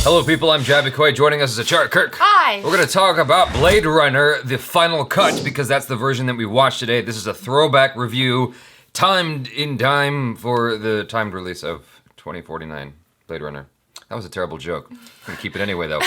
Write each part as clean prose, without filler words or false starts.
Hello people, I'm Jaby Koay. Joining us is ACHARA KIRK. Hi. We're gonna talk about Blade Runner, the final cut, because that's the version that we watched today. This is a throwback review, timed in time for the timed release of 2049 Blade Runner. That was a terrible joke. I'm gonna keep it anyway though.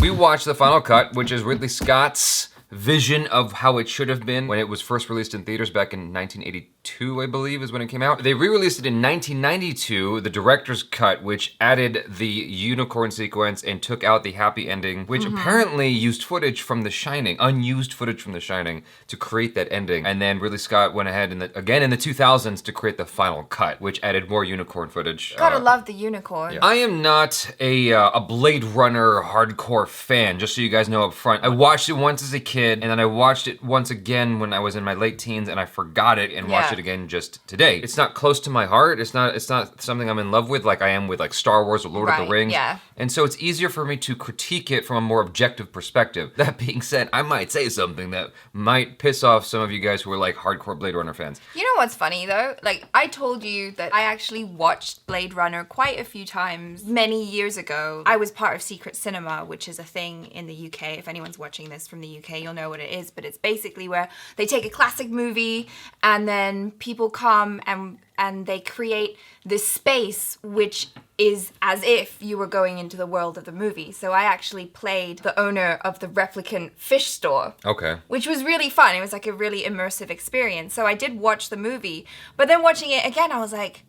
We watched the final cut, which is Ridley Scott's vision of how it should have been when it was first released in theaters back in 1982, I believe is when it came out. They re-released it in 1992, the director's cut, which added the unicorn sequence and took out the happy ending, which apparently used footage from The Shining, unused footage from The Shining, to create that ending. And then Ridley Scott went ahead again in the 2000s to create the final cut, which added more unicorn footage. Gotta love the unicorn. Yeah. I am not a Blade Runner hardcore fan, just so you guys know up front. I watched it once as a kid, and then I watched it once again when I was in my late teens, and I forgot it and watched it again just today. It's not close to my heart. It's not something I'm in love with like I am with like Star Wars or Lord of the Rings. Yeah. And so it's easier for me to critique it from a more objective perspective. That being said, I might say something that might piss off some of you guys who are like hardcore Blade Runner fans. You know what's funny though? Like, I told you that I actually watched Blade Runner quite a few times many years ago. I was part of Secret Cinema, which is a thing in the UK. If anyone's watching this from the UK, you'll know what it is, but it's basically where they take a classic movie and then people come and they create this space which is as if you were going into the world of the movie. So I actually played the owner of the replicant fish store. Okay. Which was really fun. It was like a really immersive experience. So I did watch the movie, but then watching it again, I was like,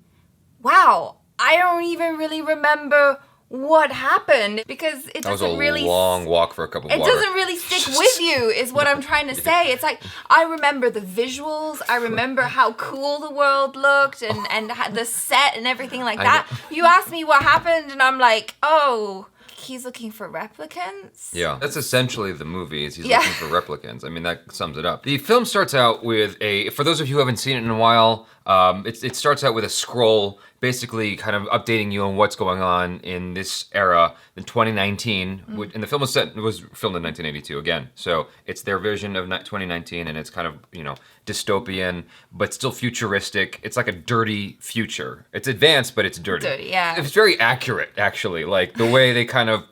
wow, I don't even really remember what happened because it doesn't really. That was a long walk for a cup of water. It doesn't really stick with you, is what I'm trying to say. It's like, I remember the visuals, I remember how cool the world looked and the set and everything like that. You asked me what happened and I'm like, oh, he's looking for replicants? Yeah, that's essentially the movie, is he's looking for replicants. I mean, that sums it up. The film starts out with for those of you who haven't seen it in a while, it starts out with a scroll basically kind of updating you on what's going on in this era in 2019. And the film was filmed in 1982 again. So it's their vision of 2019 and it's kind of, dystopian, but still futuristic. It's like a dirty future. It's advanced, but it's dirty. Dirty, yeah. It's very accurate, actually. Like the way they kind of,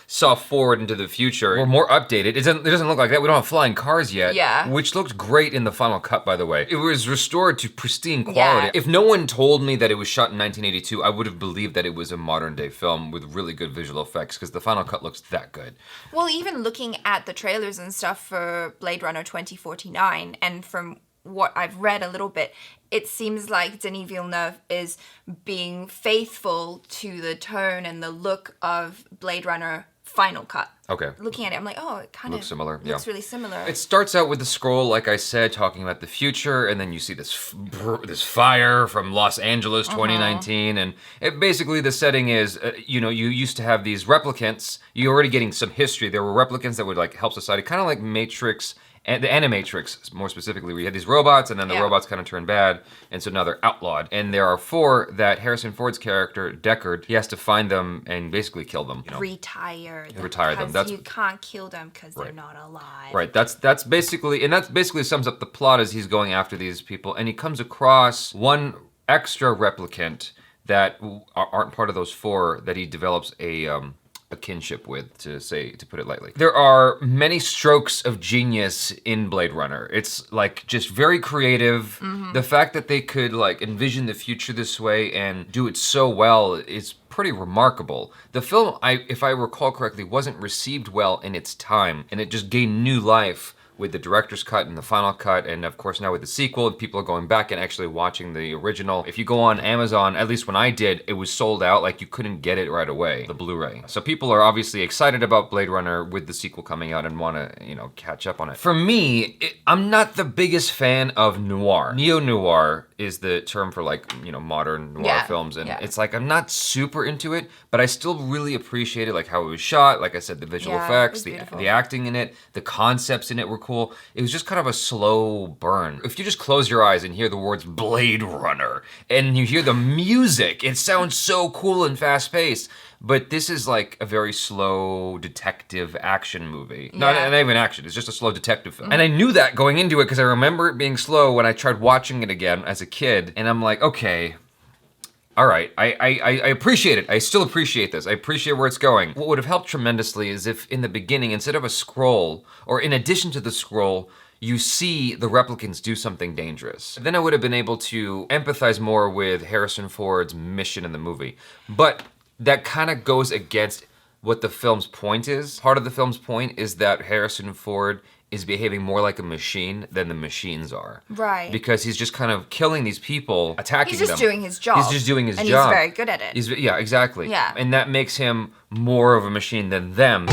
saw forward into the future. Or more updated. It doesn't look like that. We don't have flying cars yet. Yeah. Which looked great in the final cut, by the way. It was restored to pristine quality. Yeah. If no one told me that it was shot in 1982, I would have believed that it was a modern day film with really good visual effects because the final cut looks that good. Well, even looking at the trailers and stuff for Blade Runner 2049, and from what I've read a little bit, it seems like Denis Villeneuve is being faithful to the tone and the look of Blade Runner Final Cut. Okay. Looking at it, I'm like, oh, it kind of looks similar. Looks really similar. It starts out with the scroll, like I said, talking about the future, and then you see this fire from Los Angeles 2019, and basically the setting is, you used to have these replicants. You're already getting some history. There were replicants that would like help society, kind of like Matrix. And the Animatrix, more specifically, where you had these robots, and then the robots kind of turned bad, and so now they're outlawed. And there are 4 that Harrison Ford's character, Deckard, he has to find them and basically kill them. Retire them. Retire them. Because you can't kill them because they're not alive. Right, that's basically sums up the plot as he's going after these people, and he comes across one extra replicant that aren't part of those 4 that he develops a kinship with, to put it lightly. There are many strokes of genius in Blade Runner. It's like just very creative. The fact that they could like envision the future this way and do it so well is pretty remarkable. The film, if I recall correctly, wasn't received well in its time, and it just gained new life with the director's cut and the final cut, and of course now with the sequel, people are going back and actually watching the original. If you go on Amazon, at least when I did, it was sold out, like you couldn't get it right away, the Blu-ray. So people are obviously excited about Blade Runner with the sequel coming out and want to, catch up on it. For me, I'm not the biggest fan of noir. Neo-noir is the term for like, modern noir films, and it's like, I'm not super into it, but I still really appreciated like how it was shot, like I said, the visual effects, the acting in it, the concepts in it were cool. It was just kind of a slow burn. If you just close your eyes and hear the words Blade Runner and you hear the music, it sounds so cool and fast paced. But this is like a very slow detective action movie. Not even action, it's just a slow detective film. And I knew that going into it because I remember it being slow when I tried watching it again as a kid. And I'm like, okay, all right, I appreciate it. I still appreciate this. I appreciate where it's going. What would have helped tremendously is if in the beginning, instead of a scroll, or in addition to the scroll, you see the replicants do something dangerous. Then I would have been able to empathize more with Harrison Ford's mission in the movie. But that kind of goes against what the film's point is. Part of the film's point is that Harrison Ford is behaving more like a machine than the machines are. Right. Because he's just kind of killing these people, attacking them. He's just doing his job. He's just doing his job. And he's very good at it. Yeah, exactly. Yeah. And that makes him more of a machine than them.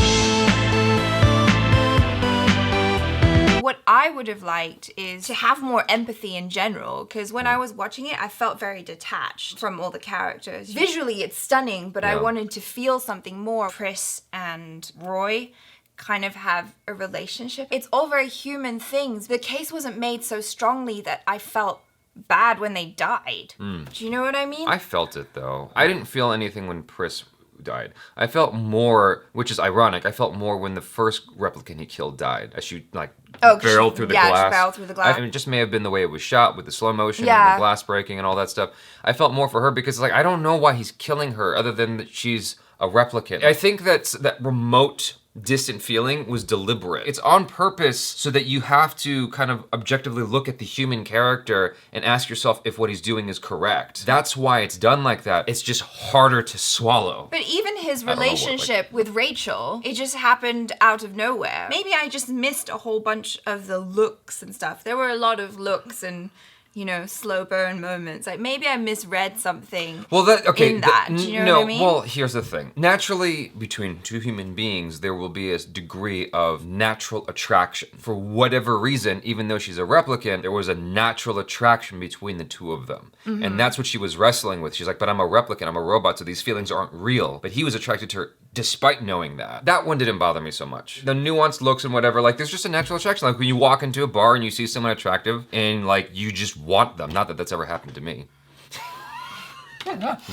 What I would have liked is to have more empathy in general, because when I was watching it, I felt very detached from all the characters. Visually, it's stunning, but I wanted to feel something more. Chris and Roy kind of have a relationship. It's all very human things. The case wasn't made so strongly that I felt bad when they died. Do you know what I mean? I felt it, though. I didn't feel anything when Pris died. I felt more, which is ironic, I felt more when the first replicant he killed died, as she barreled through the glass. Yeah, she barreled through the glass. I mean, it just may have been the way it was shot with the slow motion and the glass breaking and all that stuff. I felt more for her because, like, I don't know why he's killing her other than that she's a replicant. I think that remote, distant feeling was deliberate. It's on purpose so that you have to kind of objectively look at the human character and ask yourself if what he's doing is correct. That's why it's done like that. It's just harder to swallow. But even his relationship with Rachel, it just happened out of nowhere. Maybe I just missed a whole bunch of the looks and stuff. There were a lot of looks and, you know, slow burn moments. Like, maybe I misread something in that. Do you know what I mean? Well, here's the thing. Naturally, between two human beings, there will be a degree of natural attraction. For whatever reason, even though she's a replicant, there was a natural attraction between the two of them. Mm-hmm. And that's what she was wrestling with. She's like, but I'm a replicant, I'm a robot, so these feelings aren't real. But he was attracted to her despite knowing that. That one didn't bother me so much. The nuanced looks and whatever, like, there's just a natural attraction. Like, when you walk into a bar and you see someone attractive and, like, you just want them. Not that that's ever happened to me.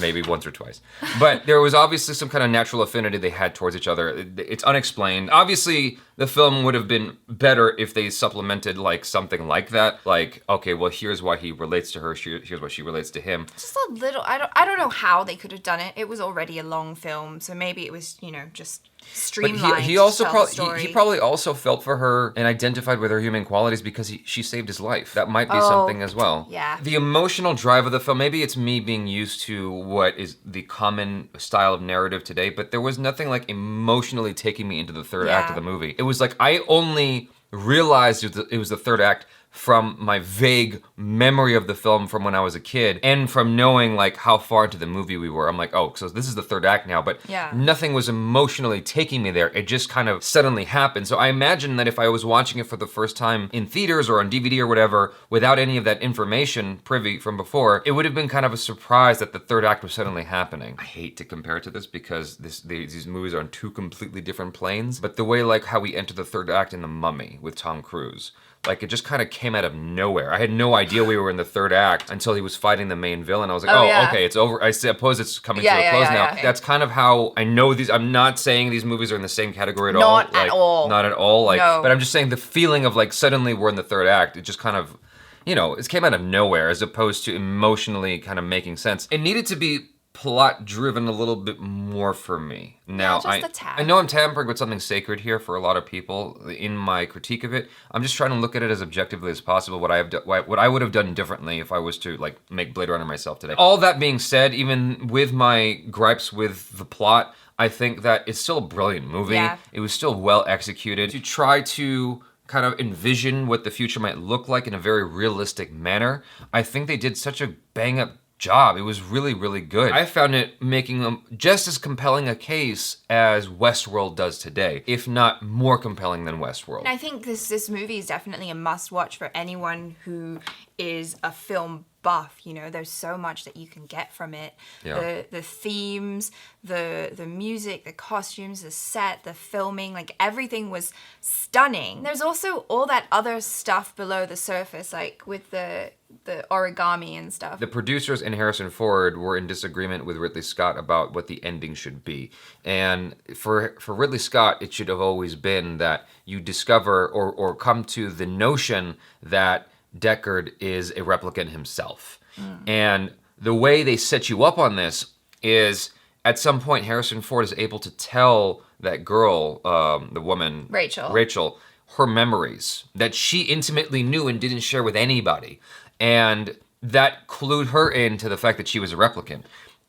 Maybe once or twice. But there was obviously some kind of natural affinity they had towards each other. It's unexplained. Obviously, the film would have been better if they supplemented, like, something like that. Like, okay, well, here's why he relates to her. Here's why she relates to him. Just a little. I don't know how they could have done it. It was already a long film, so maybe it was, you know, just streamlined. But he also he probably also felt for her and identified with her human qualities because she saved his life. That might be something as well. Yeah. The emotional drive of the film, maybe it's me being used to what is the common style of narrative today, but there was nothing like emotionally taking me into the third act of the movie. It was like I only realized it was the third act from my vague memory of the film from when I was a kid and from knowing like how far into the movie we were. I'm like, oh, so this is the third act now, but nothing was emotionally taking me there. It just kind of suddenly happened. So I imagine that if I was watching it for the first time in theaters or on DVD or whatever, without any of that information privy from before, it would have been kind of a surprise that the third act was suddenly happening. I hate to compare it to this because these movies are on two completely different planes, but the way like how we enter the third act in The Mummy with Tom Cruise, like, it just kind of came out of nowhere. I had no idea we were in the third act until he was fighting the main villain. I was like, okay, it's over. I suppose it's coming to a close now. That's kind of how I know these. I'm not saying these movies are in the same category at all. Not at all. Not at all. Like, no. But I'm just saying the feeling of, like, suddenly we're in the third act, it just kind of, you know, it came out of nowhere as opposed to emotionally kind of making sense. It needed to be plot driven a little bit more for me. Now, I know I'm tampering with something sacred here for a lot of people in my critique of it. I'm just trying to look at it as objectively as possible, what I would have done differently if I was to like make Blade Runner myself today. All that being said, even with my gripes with the plot, I think that it's still a brilliant movie. Yeah. It was still well executed. To try to kind of envision what the future might look like in a very realistic manner, I think they did such a bang-up job. It was really, really good. I found it making them just as compelling a case as Westworld does today, if not more compelling than Westworld. And I think this movie is definitely a must-watch for anyone who is a film buff. You know, there's so much that you can get from it. Yeah. The themes, the music, the costumes, the set, the filming, like everything was stunning. There's also all that other stuff below the surface, like with the origami and stuff. The producers and Harrison Ford were in disagreement with Ridley Scott about what the ending should be. And for Ridley Scott, it should have always been that you discover or come to the notion that Deckard is a replicant himself. And the way they set you up on this is at some point Harrison Ford is able to tell that girl, the woman, Rachel, her memories that she intimately knew and didn't share with anybody. And that clued her into the fact that she was a replicant.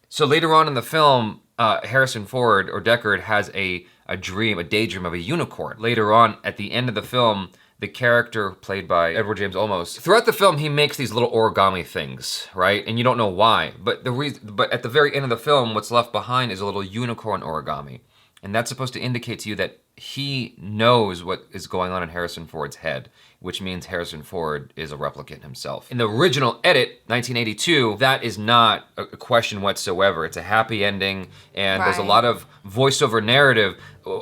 So later on in the film, Harrison Ford, or Deckard, has a daydream of a unicorn. Later on, at the end of the film, the character played by Edward James Olmos, throughout the film, he makes these little origami things, right? And you don't know why. But at the very end of the film, what's left behind is a little unicorn origami. And that's supposed to indicate to you that he knows what is going on in Harrison Ford's head, which means Harrison Ford is a replicant himself. In the original edit, 1982, that is not a question whatsoever. It's a happy ending, and there's a lot of voiceover narrative,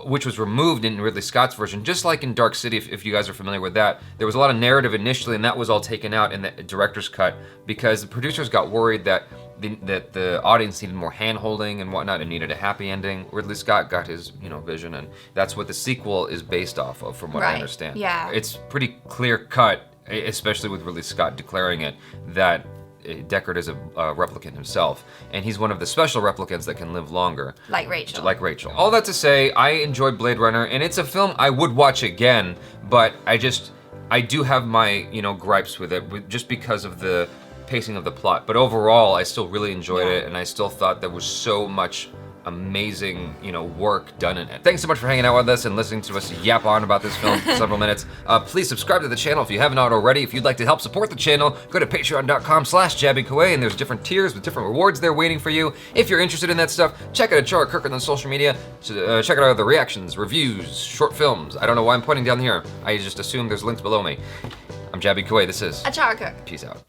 which was removed in Ridley Scott's version. Just like in Dark City, if you guys are familiar with that, there was a lot of narrative initially, and that was all taken out in the director's cut because the producers got worried that the audience needed more hand-holding and whatnot and needed a happy ending. Ridley Scott got his vision, and that's what the sequel is based off of, from what I understand. Yeah. It's pretty clear-cut, especially with Ridley Scott declaring it, that Deckard is a replicant himself, and he's one of the special replicants that can live longer. Like Rachel. Like Rachel. All that to say, I enjoyed Blade Runner, and it's a film I would watch again, but I do have my, gripes with it, just because of the pacing of the plot. But overall, I still really enjoyed it, and I still thought there was so much amazing, work done in it. Thanks so much for hanging out with us and listening to us yap on about this film for several minutes. Please subscribe to the channel if you haven't already. If you'd like to help support the channel, go to patreon.com/JabyKoay, and there's different tiers with different rewards there waiting for you. If you're interested in that stuff, check out ACHARA KIRK on social media. Check out other reactions, reviews, short films. I don't know why I'm pointing down here. I just assume there's links below me. I'm Jaby Koay. This is ACHARA KIRK. Peace out.